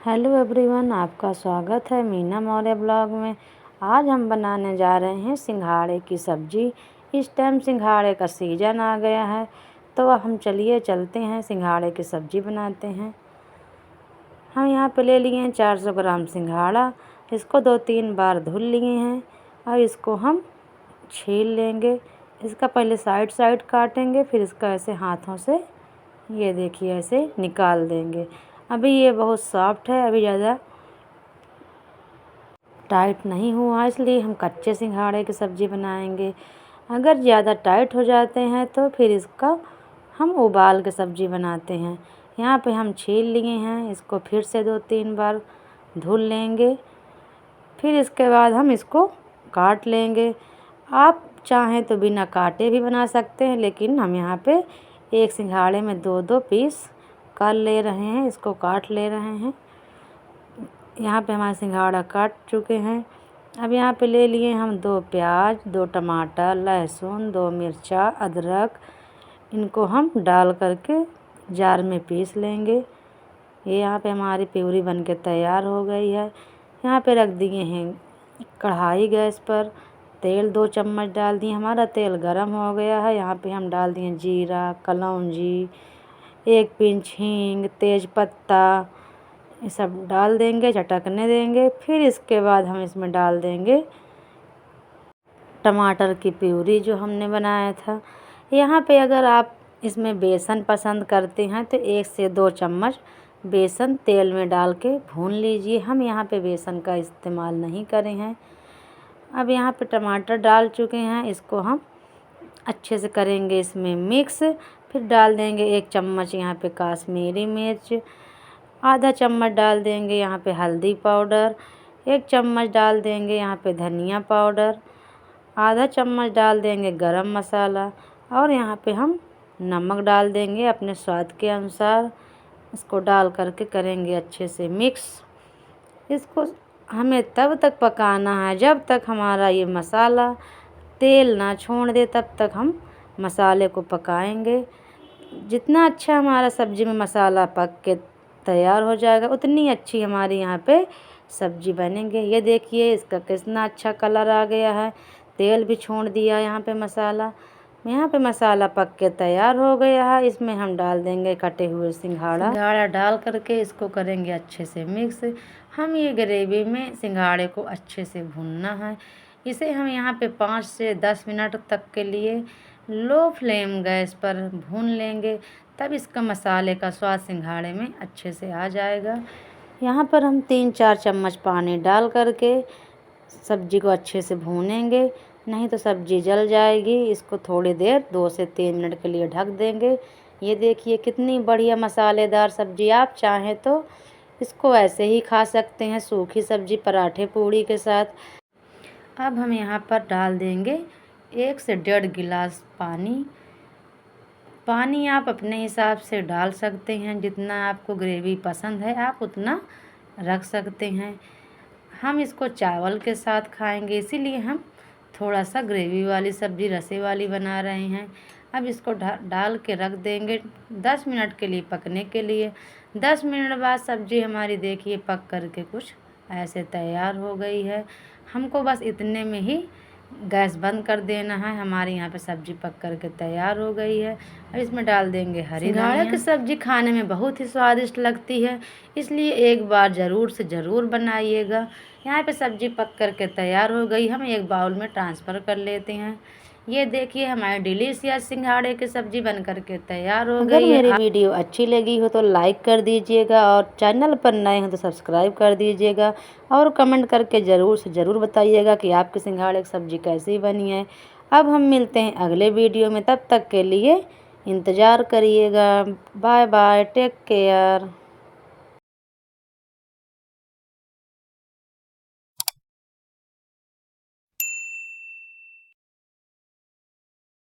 Hello everyone, आपका स्वागत है मीना मौर्य ब्लॉग में। आज हम बनाने जा रहे हैं सिंघाड़े की सब्ज़ी। इस टाइम सिंघाड़े का सीज़न आ गया है, तो हम चलते हैं सिंघाड़े की सब्ज़ी बनाते हैं। हम यहाँ पे ले लिए हैं 400 ग्राम सिंघाड़ा। इसको 2-3 बार धुल लिए हैं और इसको हम छील लेंगे। इसका पहले साइड काटेंगे, फिर इसका ऐसे हाथों से ये देखिए ऐसे निकाल देंगे। अभी ये बहुत सॉफ्ट है, अभी ज़्यादा टाइट नहीं हुआ, इसलिए हम कच्चे सिंघाड़े की सब्ज़ी बनाएंगे। अगर ज़्यादा टाइट हो जाते हैं तो फिर इसका हम उबाल के सब्ज़ी बनाते हैं। यहाँ पे हम छील लिए हैं, इसको फिर से 2-3 बार धुल लेंगे। फिर इसके बाद हम इसको काट लेंगे। आप चाहें तो बिना काटे भी बना सकते हैं, लेकिन हम यहाँ पे एक सिंघाड़े में 2-2 पीस कर ले रहे हैं, इसको काट ले रहे हैं। यहाँ पे हमारा सिंघाड़ा काट चुके हैं। अब यहाँ पे ले लिए हम 2 प्याज, 2 टमाटर, लहसुन, 2 मिर्चा, अदरक। इनको हम डाल करके जार में पीस लेंगे। ये यहाँ पे हमारी प्यूरी बनके तैयार हो गई है। यहाँ पे रख दिए हैं कढ़ाई गैस पर, तेल 2 चम्मच डाल दिए। हमारा तेल गरम हो गया है। यहाँ पे हम डाल दिए जीरा, कलौंजी, 1 पिंच हींग, तेज़पत्ता, ये सब डाल देंगे, चटकने देंगे। फिर इसके बाद हम इसमें डाल देंगे टमाटर की प्यूरी जो हमने बनाया था। यहाँ पे अगर आप इसमें बेसन पसंद करते हैं तो 1 से 2 चम्मच बेसन तेल में डाल के भून लीजिए। हम यहाँ पे बेसन का इस्तेमाल नहीं करे हैं। अब यहाँ पे टमाटर डाल चुके हैं, इसको हम अच्छे से करेंगे इसमें मिक्स। फिर डाल देंगे 1 चम्मच यहाँ पे काश्मीरी मिर्च, आधा चम्मच डाल देंगे यहाँ पे हल्दी पाउडर, 1 चम्मच डाल देंगे यहाँ पे धनिया पाउडर, आधा चम्मच डाल देंगे गरम मसाला और यहाँ पे हम नमक डाल देंगे अपने स्वाद के अनुसार। इसको डाल करके करेंगे अच्छे से मिक्स। इसको हमें तब तक पकाना है जब तक हमारा ये मसाला तेल ना छोड़ दे, तब तक हम मसाले को पकाएंगे। जितना अच्छा हमारा सब्ज़ी में मसाला पक के तैयार हो जाएगा, उतनी अच्छी हमारी यहाँ पे सब्ज़ी बनेंगे। ये देखिए इसका कितना अच्छा कलर आ गया है, तेल भी छोड़ दिया यहाँ पे मसाला। यहाँ पे मसाला पक के तैयार हो गया है। इसमें हम डाल देंगे कटे हुए सिंघाड़ा डाल करके इसको करेंगे अच्छे से मिक्स। हम ये ग्रेवी में सिंघाड़े को अच्छे से भूनना है। इसे हम यहाँ पे 5 से 10 मिनट तक के लिए लो फ्लेम गैस पर भून लेंगे, तब इसका मसाले का स्वाद सिंघाड़े में अच्छे से आ जाएगा। यहाँ पर हम 3-4 चम्मच पानी डाल करके सब्ज़ी को अच्छे से भूनेंगे, नहीं तो सब्ज़ी जल जाएगी। इसको थोड़ी देर 2 से 3 मिनट के लिए ढक देंगे। ये देखिए कितनी बढ़िया मसालेदार सब्ज़ी। आप चाहें तो इसको ऐसे ही खा सकते हैं, सूखी सब्ज़ी पराठे पूड़ी के साथ। अब हम यहाँ पर डाल देंगे 1 से 1.5 गिलास पानी। पानी आप अपने हिसाब से डाल सकते हैं, जितना आपको ग्रेवी पसंद है आप उतना रख सकते हैं। हम इसको चावल के साथ खाएंगे, इसीलिए हम थोड़ा सा ग्रेवी वाली सब्ज़ी रसे वाली बना रहे हैं। अब इसको डाल के रख देंगे 10 मिनट के लिए पकने के लिए। 10 मिनट बाद सब्ज़ी हमारी देखिए पक करके कुछ ऐसे तैयार हो गई है। हमको बस इतने में ही गैस बंद कर देना है। हमारे यहाँ पे सब्ज़ी पक करके तैयार हो गई है। अब इसमें डाल देंगे हरी धनिया। की सब्ज़ी खाने में बहुत ही स्वादिष्ट लगती है, इसलिए एक बार ज़रूर से ज़रूर बनाइएगा। यहाँ पे सब्ज़ी पक करके तैयार हो गई, हम एक बाउल में ट्रांसफ़र कर लेते हैं। ये देखिए हमारी डिलीशियस सिंघाड़े की सब्ज़ी बन करके तैयार हो गई है। मेरी वीडियो अच्छी लगी हो तो लाइक कर दीजिएगा और चैनल पर नए हो तो सब्सक्राइब कर दीजिएगा और कमेंट करके ज़रूर से ज़रूर बताइएगा कि आपकी सिंघाड़े की सब्ज़ी कैसी बनी है। अब हम मिलते हैं अगले वीडियो में, तब तक के लिए इंतज़ार करिएगा। Bye bye, take care.